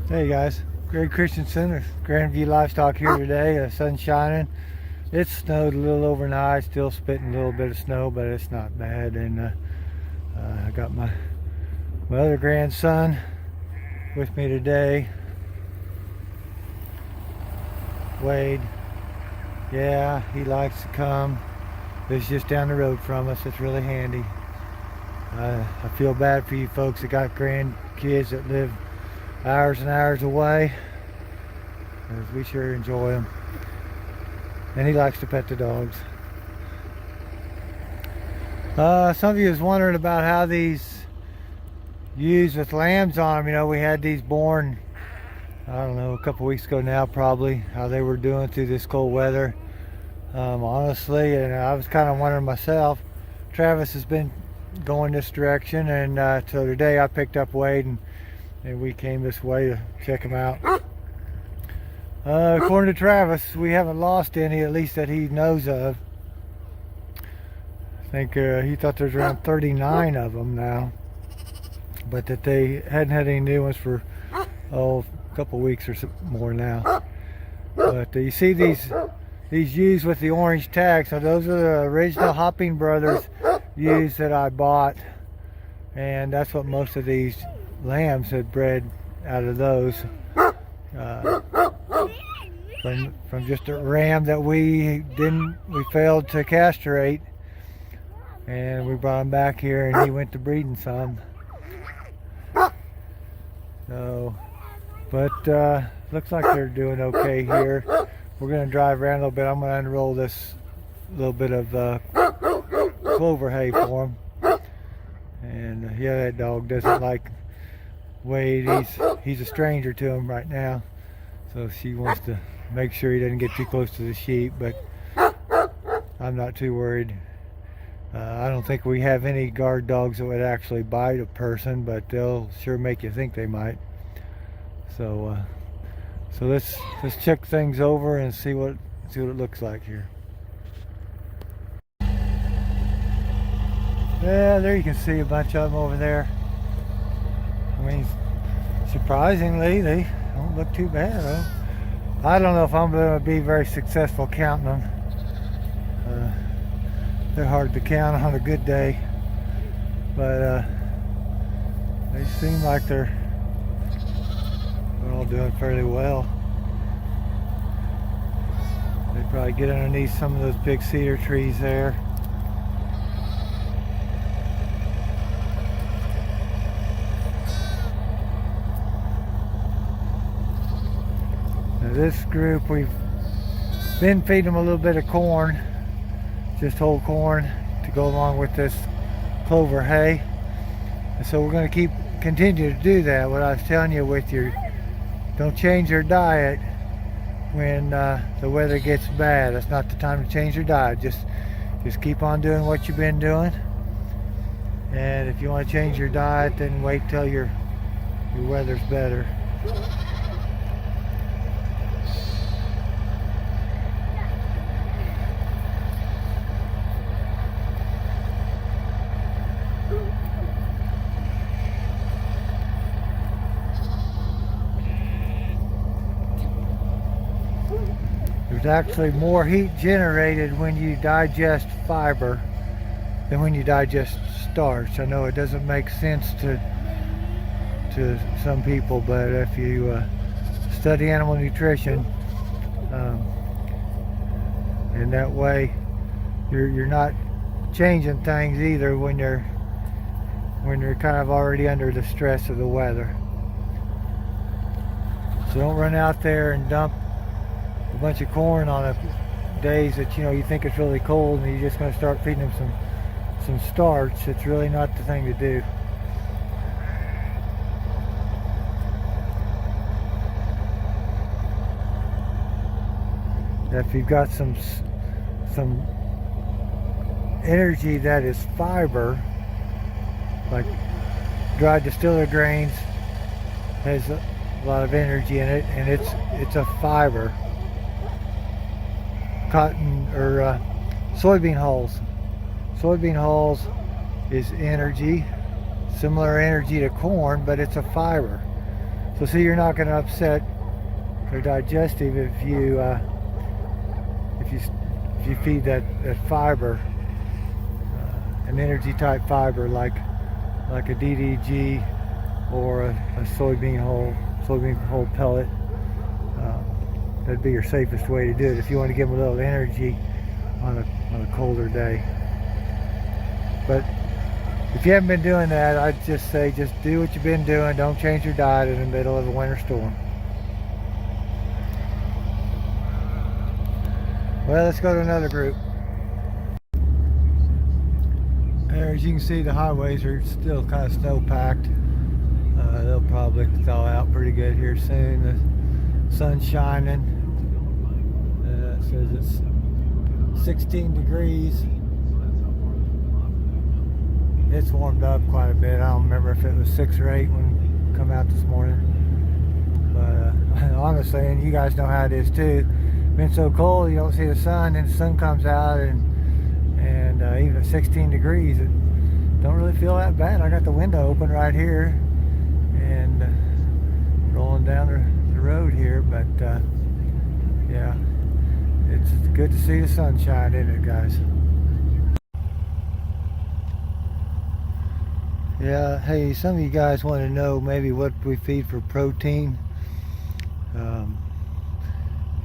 Hey guys, Greg Christensen with Grandview Livestock here today. The sun's shining. It snowed a little overnight, still spitting a little bit of snow, but it's not bad. And I got my other grandson with me today, Wade. Yeah, he likes to come. It's just down the road from us. It's really handy. I feel bad for you folks that got grandkids that live hours and hours away, because we sure enjoy them. And he likes to pet the dogs. Some of you was wondering about how these ewes with lambs on them, you know, we had these born, I don't know, a couple weeks ago now probably, how they were doing through this cold weather. Honestly, and I was kind of wondering myself. Travis has been going this direction, and so today I picked up Wade and we came this way to check him out. According to Travis, we haven't lost any, at least that he knows of. I think he thought there's around 39 of them now, but that they hadn't had any new ones for a couple weeks or more now. But you see these ewes with the orange tags. So those are the original Hopping Brothers ewes that I bought, and that's what most of these lambs had bred out of those, from just a ram that we failed to castrate, and we brought him back here and he went to breeding some. So, but looks like they're doing okay here. We're going to drive around a little bit. I'm going to unroll this little bit of clover hay for him. And yeah, that dog doesn't like Wade. He's a stranger to him right now, so she wants to make sure he doesn't get too close to the sheep, but I'm not too worried. I don't think we have any guard dogs that would actually bite a person, but they'll sure make you think they might. So let's check things over and see what it looks like here. Yeah, there you can see a bunch of them over there. I mean, surprisingly, they don't look too bad, though. I don't know if I'm going to be very successful counting them. They're hard to count on a good day, but they seem like they're all doing fairly well. They probably get underneath some of those big cedar trees there. This group, we've been feeding them a little bit of corn, just whole corn, to go along with this clover hay. And so we're going to continue to do that. What I was telling you with don't change your diet when the weather gets bad. That's not the time to change your diet. Just keep on doing what you've been doing. And if you want to change your diet, then wait till your weather's better. There's actually more heat generated when you digest fiber than when you digest starch. I know it doesn't make sense to some people, but if you study animal nutrition, and that way you're not changing things either when you're kind of already under the stress of the weather. So don't run out there and dump a bunch of corn on days that you think it's really cold and you're just going to start feeding them some starch. It's really not the thing to do. If you've got some energy that is fiber, like dried distiller grains has a lot of energy in it, and it's a fiber. Cotton or soybean hulls. Soybean hulls is energy, similar energy to corn, but it's a fiber. So see, you're not going to upset their digestive if you feed that fiber, an energy type fiber like a DDG or a soybean hull pellet. That'd be your safest way to do it if you want to give them a little energy on a colder day. But if you haven't been doing that, I'd just say just do what you've been doing. Don't change your diet in the middle of a winter storm. Well, let's go to another group. As you can see, the highways are still kind of snow packed. They'll probably thaw out pretty good here soon. The sun's shining. It says it's 16 degrees. It's warmed up quite a bit. I don't remember if it was 6 or 8 when we come out this morning. But honestly, and you guys know how it is too. Been so cold, you don't see the sun, and the sun comes out, and even at 16 degrees, it don't really feel that bad. I got the window open right here, and rolling down the road here. But yeah, it's good to see the sunshine, isn't it, guys? Yeah, hey, some of you guys want to know maybe what we feed for protein.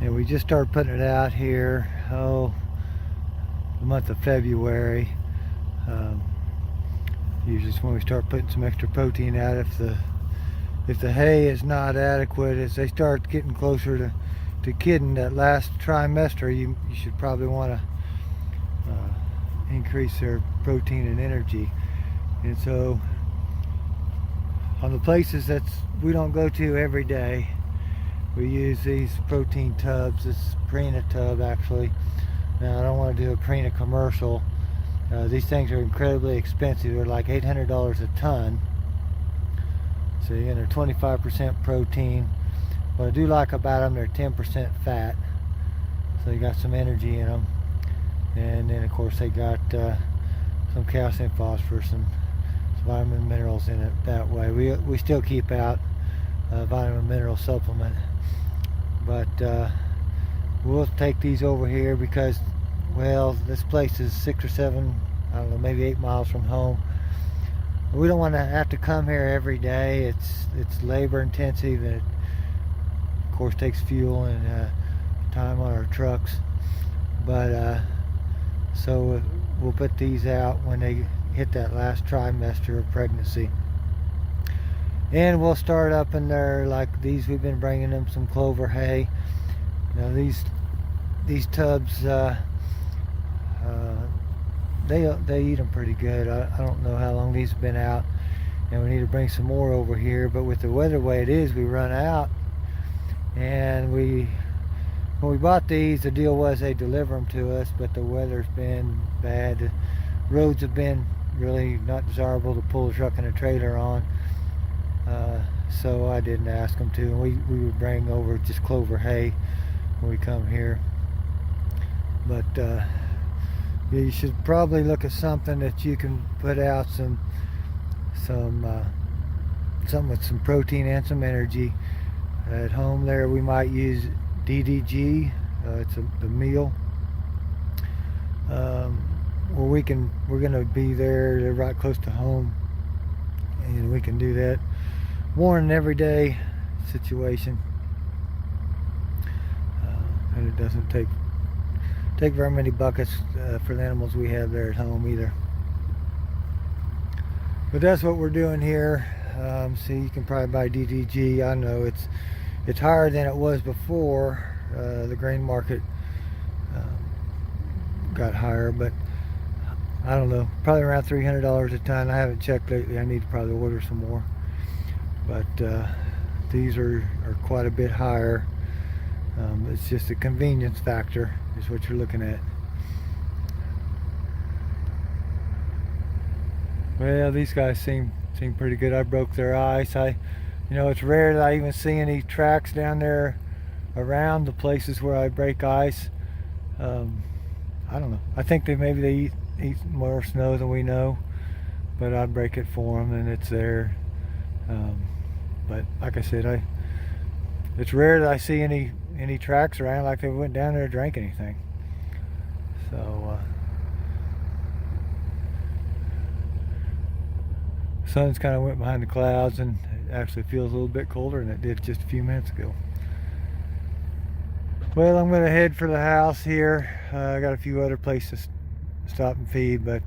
And we just started putting it out here, the month of February. Usually it's when we start putting some extra protein out. If the hay is not adequate, as they start getting closer to kidding that last trimester, you should probably want to increase their protein and energy. And so on the places that we don't go to every day, we use these protein tubs. This Prina tub, actually. Now, I don't want to do a Prina commercial. These things are incredibly expensive. They're like $800 a ton. So you're getting 25% protein. What I do like about them, they're 10% fat. So you got some energy in them. And then, of course, they got some calcium, phosphorus, and some vitamin and minerals in it that way. We still keep out vitamin and mineral supplement. But we'll take these over here because, well, this place is 6 or 7, I don't know, maybe 8 miles from home. We don't want to have to come here every day. It's labor intensive, and it of course takes fuel and time on our trucks. But so we'll put these out when they hit that last trimester of pregnancy. And we'll start up in there like these. We've been bringing them some clover hay. Now these tubs, they eat them pretty good. I don't know how long these have been out, and we need to bring some more over here. But with the weather the way it is, we run out. And when we bought these, the deal was they deliver them to us, but the weather's been bad. The roads have been really not desirable to pull a truck and a trailer on. So I didn't ask them to. We would bring over just clover hay when we come here. But yeah, you should probably look at something that you can put out something with some protein and some energy. At home there we might use DDG. It's the meal. We're going to be there. They're right close to home, and we can do that more in an everyday situation. And it doesn't take very many buckets for the animals we have there at home either. But that's what we're doing here. See, you can probably buy DDG. I know it's higher than it was before. The grain market got higher, but I don't know, probably around $300 a ton. I haven't checked lately. I need to probably order some more. But these are quite a bit higher. It's just a convenience factor is what you're looking at. Well, these guys seem pretty good. I broke their ice. It's rare that I even see any tracks down there around the places where I break ice. I don't know. I think maybe they eat more snow than we know, but I break it for them and it's there. But like I said, it's rare that I see any tracks around like they went down there and drank anything. So sun's kind of went behind the clouds, and it actually feels a little bit colder than it did just a few minutes ago. Well, I'm going to head for the house here. I got a few other places to stop and feed, but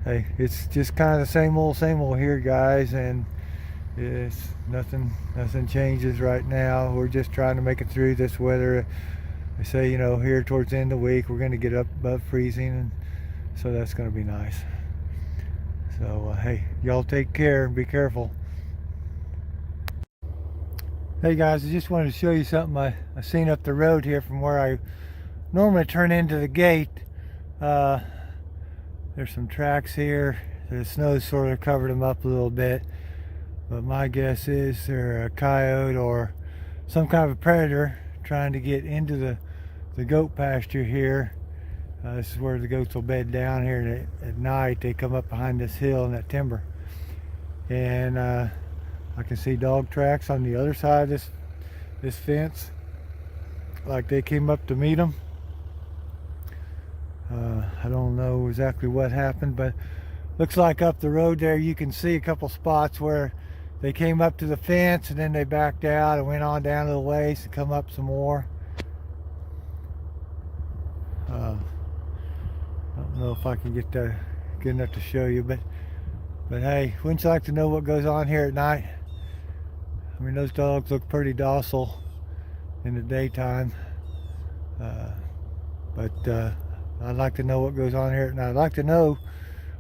hey, it's just kind of the same old here, guys, and it's nothing changes right now. We're just trying to make it through this weather. They say, you know, here towards the end of the week we're going to get up above freezing, and so that's going to be nice. So hey, y'all take care and be careful. Hey guys, I just wanted to show you something I seen up the road here from where I normally turn into the gate. There's some tracks here. The snow's sort of covered them up a little bit, but my guess is they're a coyote or some kind of a predator trying to get into the goat pasture here. This is where the goats will bed down here, and at night they come up behind this hill and that timber. And I can see dog tracks on the other side of this fence, like they came up to meet them. I don't know exactly what happened, but looks like up the road there you can see a couple spots where they came up to the fence and then they backed out and went on down to the waist and come up some more. I don't know if I can get that good enough to show you, but hey, wouldn't you like to know what goes on here at night? I mean, those dogs look pretty docile in the daytime, but I'd like to know what goes on here at night. I'd like to know,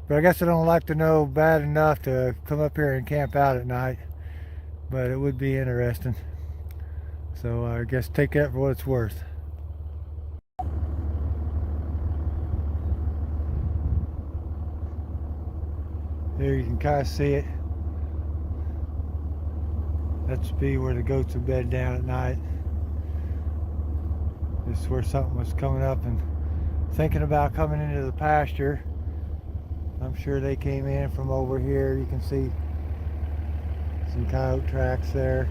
but I guess I don't like to know bad enough to come up here and camp out at night, but it would be interesting. So I guess take that for what it's worth. There you can kind of see it. That's be where the goats would bed down at night. This is where something was coming up and thinking about coming into the pasture. I'm sure they came in from over here. You can see some coyote tracks there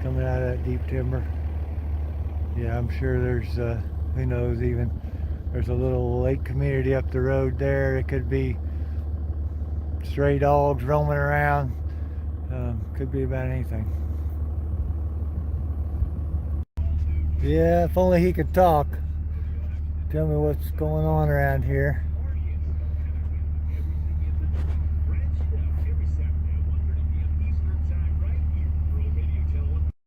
coming out of that deep timber. Yeah, I'm sure there's, who knows, even there's a little lake community up the road there. It could be stray dogs roaming around. Could be about anything. Yeah, if only he could talk. Tell me what's going on around here.